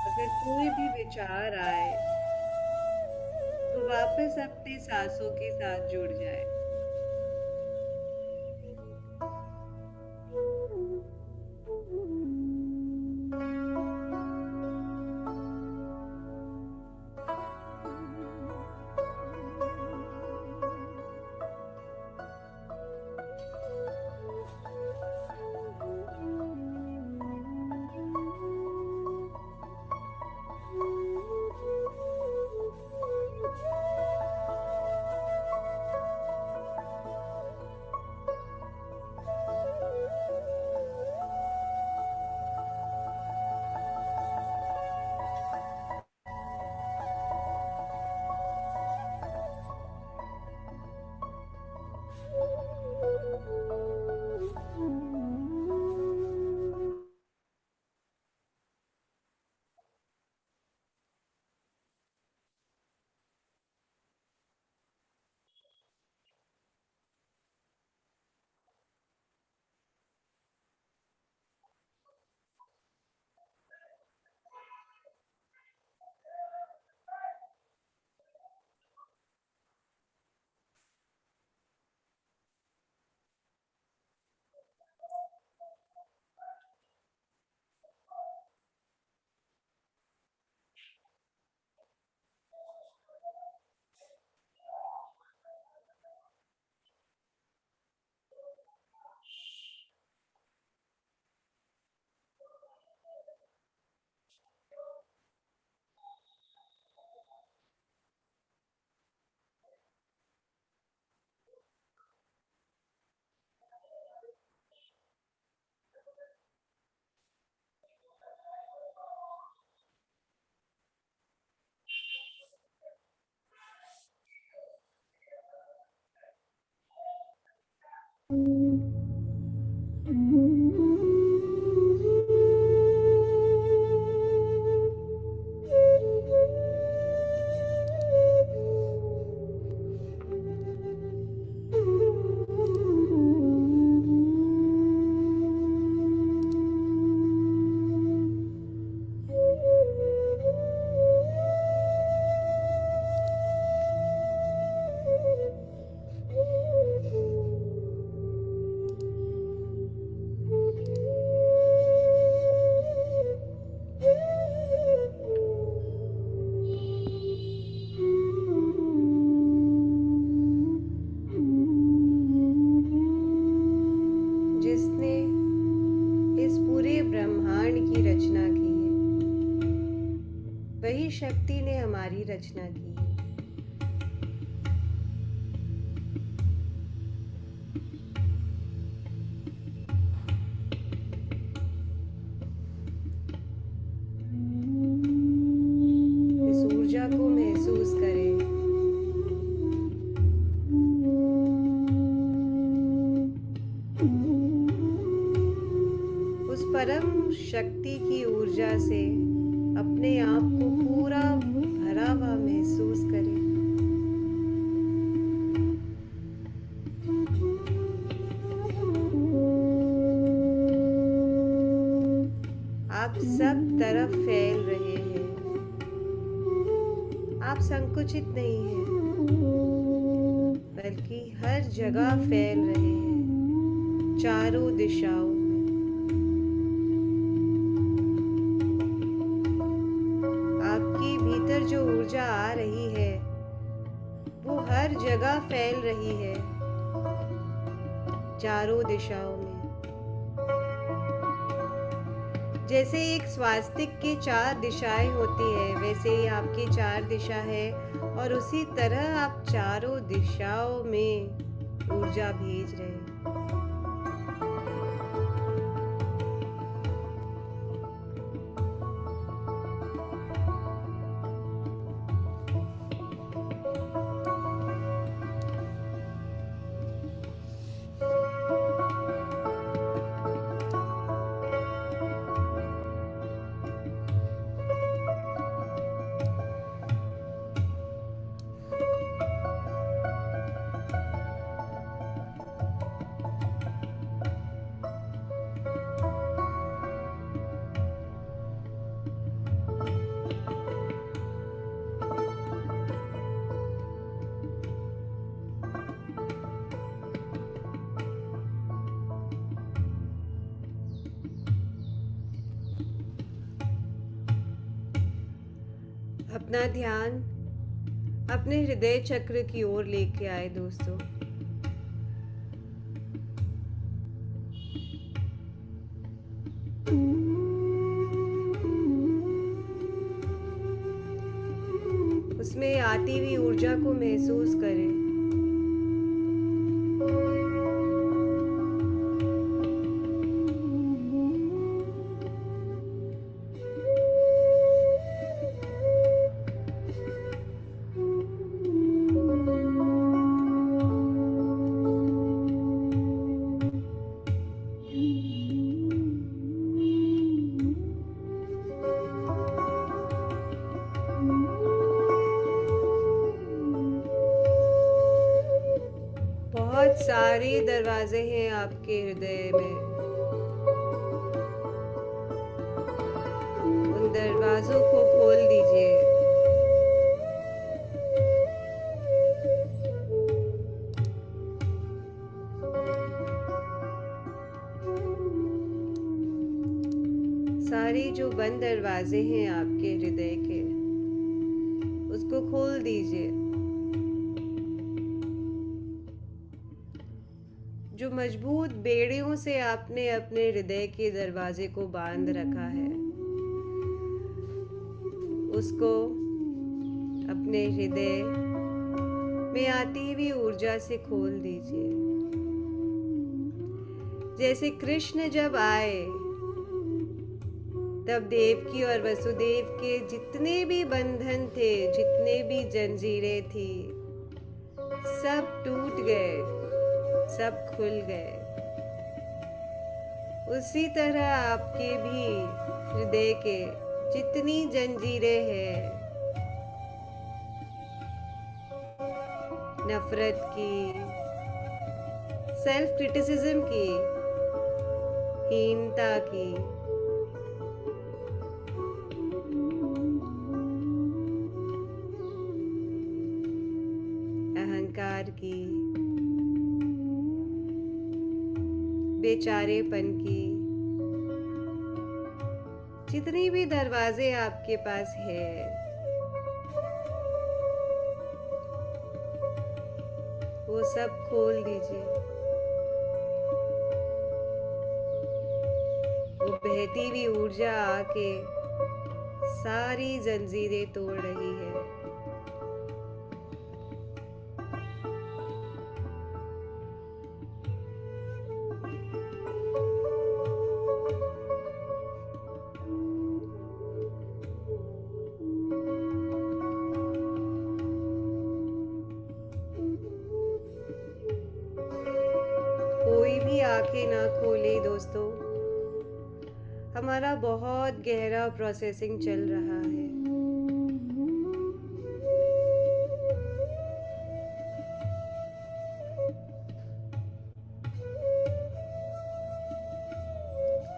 अगर कोई भी विचार आए तो वापस अपने सांसों के साथ जुड़ जाए। जिसने इस पूरे ब्रह्मांड की रचना की है, वही शक्ति ने हमारी रचना की है। इस ऊर्जा को महसूस करें। उस परम शक्ति की ऊर्जा से अपने आप को पूरा भरा हुआ महसूस करें। आप सब तरफ फैल रहे हैं। आप संकुचित नहीं हैं, बल्कि हर जगह फैल रहे हैं, चारों दिशाओं में। आपकी भीतर जो ऊर्जा आ रही है, वो हर जगह फैल रही है, चारों दिशाओं में। जैसे एक स्वास्तिक की 4 दिशाएं होती है, वैसे ही आपकी 4 दिशा है, और उसी तरह आप चारों दिशाओं में ऊर्जा भेज रहे हैं। अपना ध्यान अपने हृदय चक्र की ओर लेके आए दोस्तों। उसमें आती हुई ऊर्जा को महसूस करें। बहुत सारे दरवाजे हैं आपके हृदय में। उन दरवाजों को खोल दीजिए। सारे जो बंद दरवाजे हैं आपके हृदय के, उसको खोल दीजिए। जो मजबूत बेड़ियों से आपने अपने हृदय के दरवाजे को बांध रखा है, उसको अपने हृदय में आती हुई ऊर्जा से खोल दीजिए। जैसे कृष्ण जब आए तब देवकी और वसुदेव के जितने भी बंधन थे, जितने भी जंजीरें थी, सब टूट गए, सब खुल गए। उसी तरह आपके भी हृदय के जितनी जंजीरें हैं, नफरत की, सेल्फ क्रिटिसिज्म की, हीनता की, अहंकार की, बेचारेपन की, जितनी भी दरवाजे आपके पास है, वो सब खोल दीजिए। वो बहती हुई ऊर्जा आके सारी जंजीरें तोड़ रही है। कोई भी आंखें ना खोले दोस्तों, हमारा बहुत गहरा प्रोसेसिंग चल रहा है।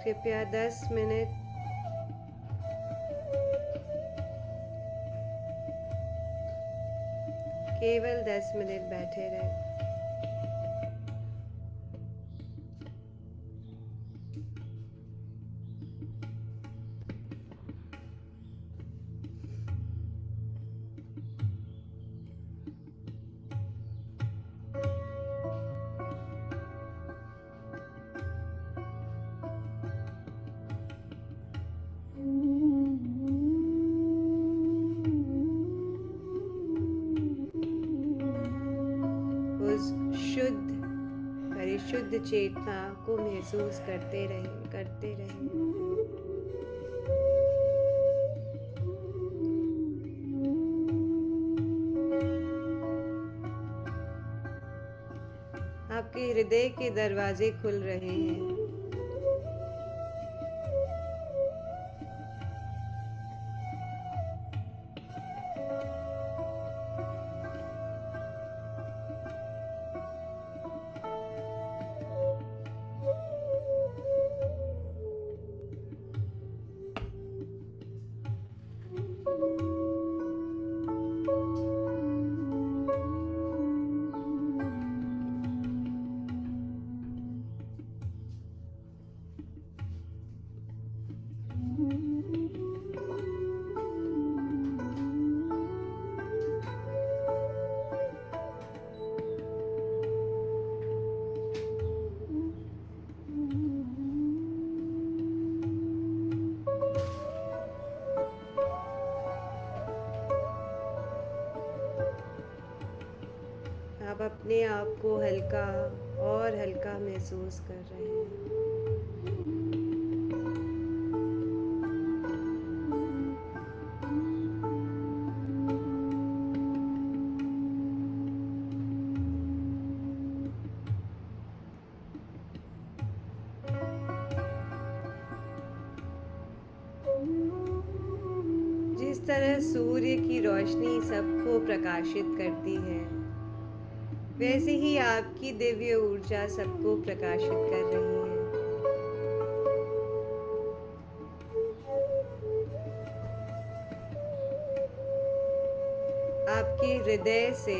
कृपया 10 मिनट केवल 10 मिनट बैठे रहें। उस शुद्ध परिशुद्ध चेतना को महसूस करते रहें, करते रहें। आपके हृदय के दरवाजे खुल रहे हैं। आप अपने आप को हल्का और हल्का महसूस कर रहे हैं। जिस तरह सूर्य की रोशनी सबको प्रकाशित करती है, वैसे ही आपकी दिव्य ऊर्जा सबको प्रकाशित कर रही है। आपके हृदय से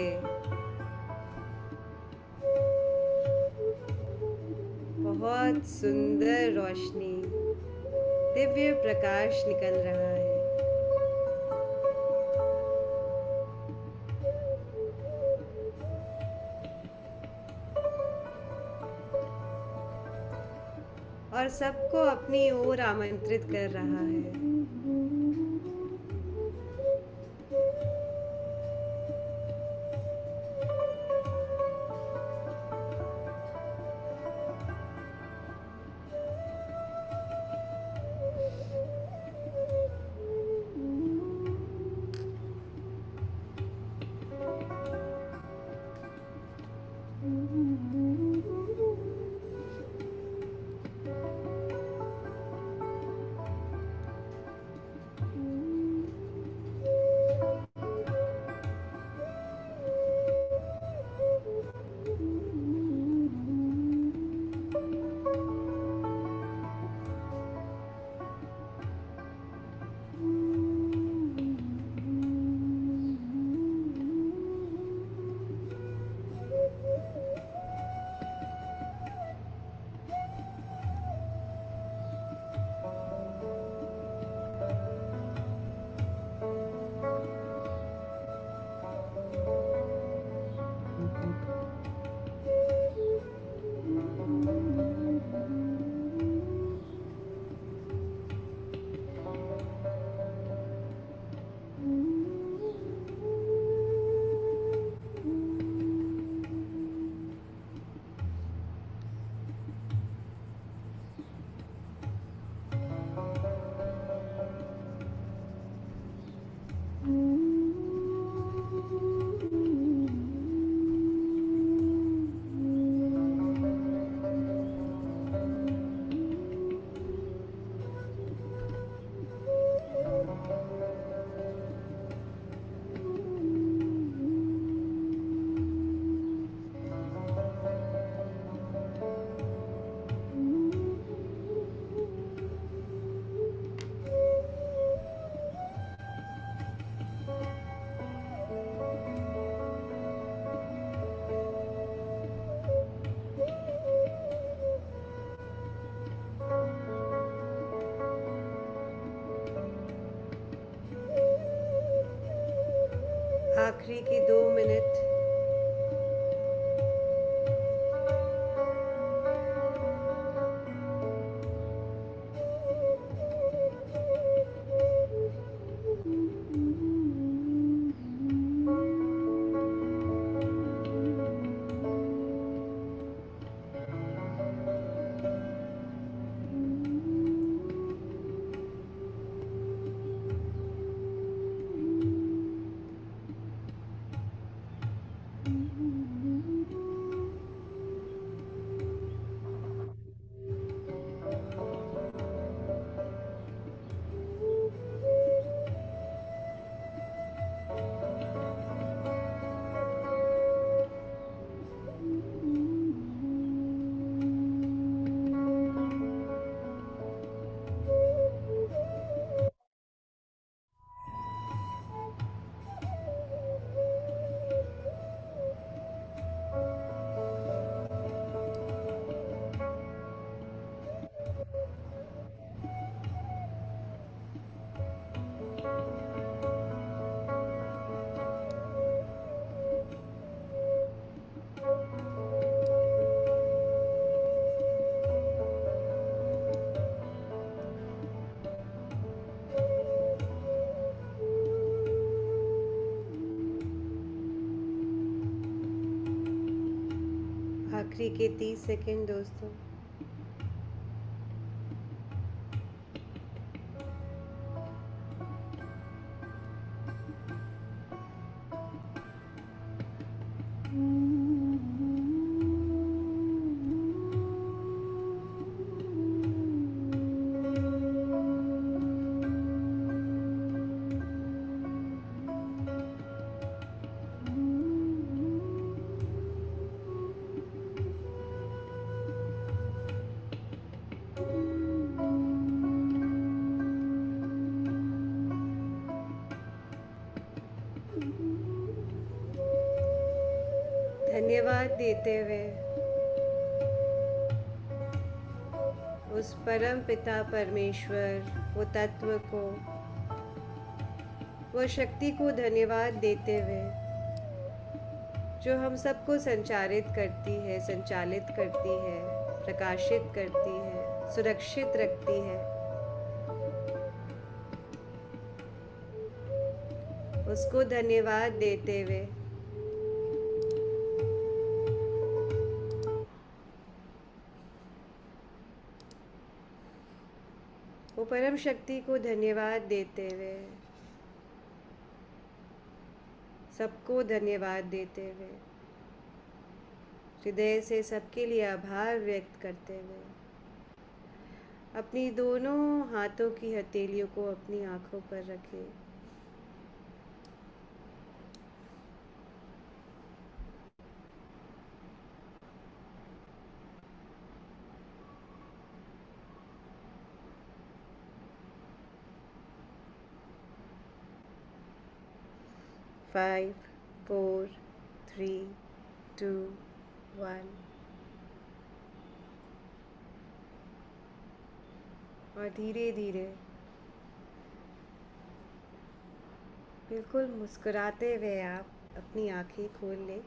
बहुत सुंदर रोशनी, दिव्य प्रकाश निकल रहा है। और सबको अपनी ओर आमंत्रित कर रहा है। आखिरी के 2 मिनट। आखिरी के 30 सेकंड दोस्तों। धन्यवाद देते हुए उस परम पिता परमेश्वर, वो तत्व को, वो शक्ति को धन्यवाद देते हुए जो हम सबको संचालित करती है, प्रकाशित करती है, सुरक्षित रखती है, उसको धन्यवाद देते हुए वो परम शक्ति को धन्यवाद देते हुए, सबको धन्यवाद देते हुए, हृदय से सबके लिए आभार व्यक्त करते हुए अपनी दोनों हाथों की हथेलियों को अपनी आँखों पर रखें। फाइव, 4, 3, 2, 1 और धीरे धीरे बिल्कुल मुस्कुराते हुए आप अपनी आँखें खोल लें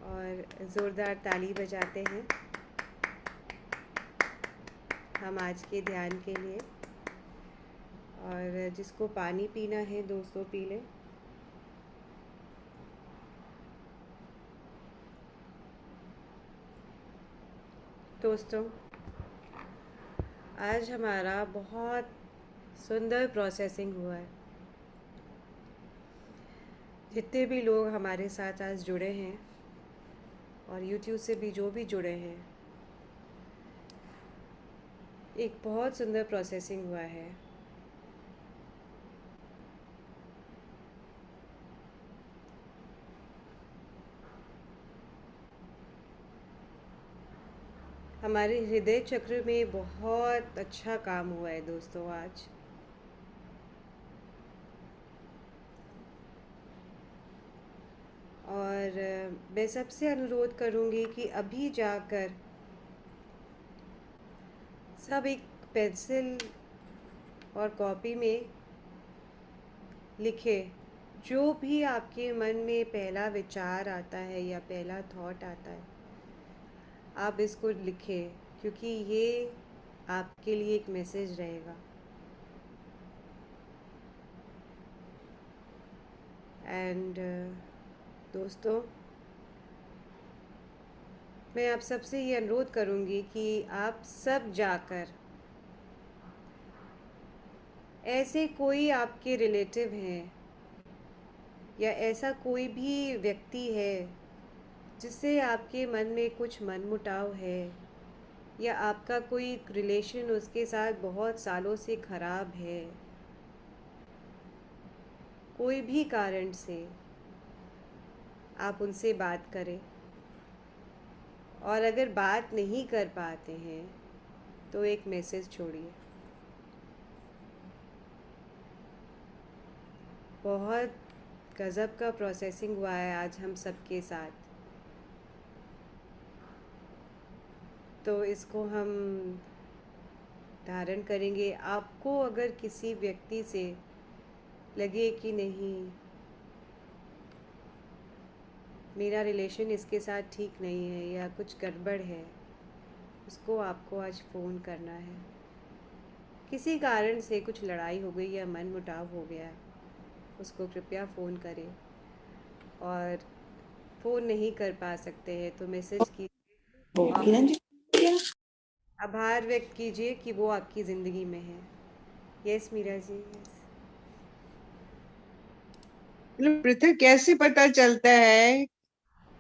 और ज़ोरदार ताली बजाते हैं हम आज के ध्यान के लिए। और जिसको पानी पीना है दोस्तों पी लें। दोस्तों आज हमारा बहुत सुंदर प्रोसेसिंग हुआ है। जितने भी लोग हमारे साथ आज जुड़े हैं और YouTube से भी जो भी जुड़े हैं, एक बहुत सुंदर प्रोसेसिंग हुआ है। हमारे हृदय चक्र में बहुत अच्छा काम हुआ है दोस्तों आज। और मैं सबसे अनुरोध करूँगी कि अभी जाकर सब एक पेंसिल और कॉपी में लिखे जो भी आपके मन में पहला विचार आता है या पहला थॉट आता है, आप इसको लिखें क्योंकि ये आपके लिए एक मैसेज रहेगा। एंड दोस्तों मैं आप सबसे ये अनुरोध करूँगी कि आप सब जाकर ऐसे कोई आपके रिलेटिव हैं या ऐसा कोई भी व्यक्ति है जिससे आपके मन में कुछ मनमुटाव है या आपका कोई रिलेशन उसके साथ बहुत सालों से ख़राब है, कोई भी कारण से आप उनसे बात करें। और अगर बात नहीं कर पाते हैं तो एक मैसेज छोड़िए। बहुत गज़ब का प्रोसेसिंग हुआ है आज हम सबके साथ। तो इसको हम धारण करेंगे। आपको अगर किसी व्यक्ति से लगे कि नहीं मेरा रिलेशन इसके साथ ठीक नहीं है या कुछ गड़बड़ है, उसको आपको आज फ़ोन करना है। किसी कारण से कुछ लड़ाई हो गई या मनमुटाव हो गया, उसको कृपया फ़ोन करें और फ़ोन नहीं कर पा सकते हैं तो मैसेज कीजिए और किरण जी क्या? आभार व्यक्त कीजिए कि वो आपकी ज़िंदगी में है। Yes Meera ji, yes. मतलब पृथक कैसे पता चलता है?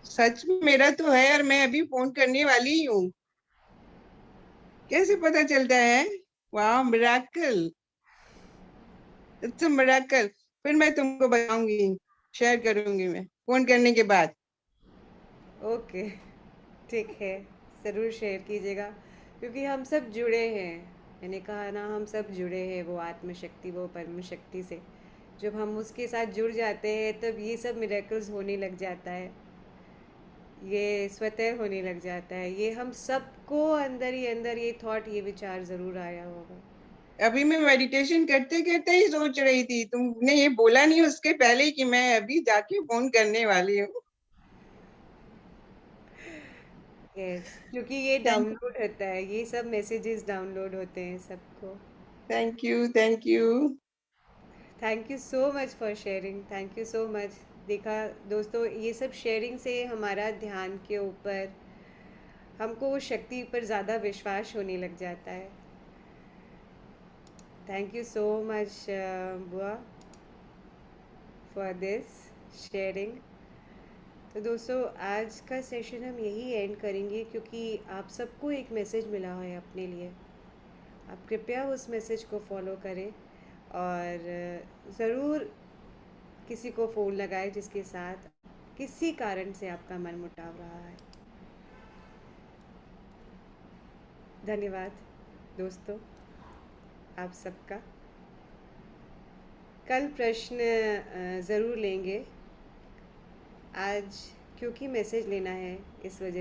सच में मेरा तो है और मैं अभी फोन करने वाली ही हूँ। कैसे पता चलता है? वाह, मिरेकल, इट्स अ मिरेकल। फिर मैं तुमको बताऊंगी, शेयर करूंगी मैं फोन करने के बाद। ओके, ठीक है, ज़रूर शेयर कीजिएगा क्योंकि हम सब जुड़े हैं। मैंने कहा ना, हम सब जुड़े हैं वो आत्मशक्ति, वो परम शक्ति से। जब हम उसके साथ जुड़ जाते हैं तब ये सब मिरेकल्स होने लग जाता है, ये स्वतः होने लग जाता है। ये हम सबको अंदर ही अंदर ये थॉट, ये विचार ज़रूर आया होगा। अभी मैं मेडिटेशन करते करते ही सोच रही थी, तुमने ये बोला नहीं उसके पहले ही कि मैं अभी जाके फोन करने वाली हूँ। यस, क्योंकि ये थैंक डाउनलोड होता है, ये सब मैसेजेस डाउनलोड होते हैं सबको। Thank you, thank you. Thank you so much for sharing, thank you so much. देखा दोस्तों, ये सब शेयरिंग से हमारा ध्यान के ऊपर, हमको वो शक्ति पर ज़्यादा विश्वास होने लग जाता है। थैंक यू सो मच बुआ फॉर दिस शेयरिंग। तो दोस्तों, आज का सेशन हम यही एंड करेंगे क्योंकि आप सबको एक मैसेज मिला है अपने लिए। आप कृपया उस मैसेज को फॉलो करें और ज़रूर किसी को फ़ोन लगाएं जिसके साथ किसी कारण से आपका मन मुटाव रहा है। धन्यवाद दोस्तों, आप सबका। कल प्रश्न ज़रूर लेंगे। आज क्योंकि मैसेज लेना है, इस वजह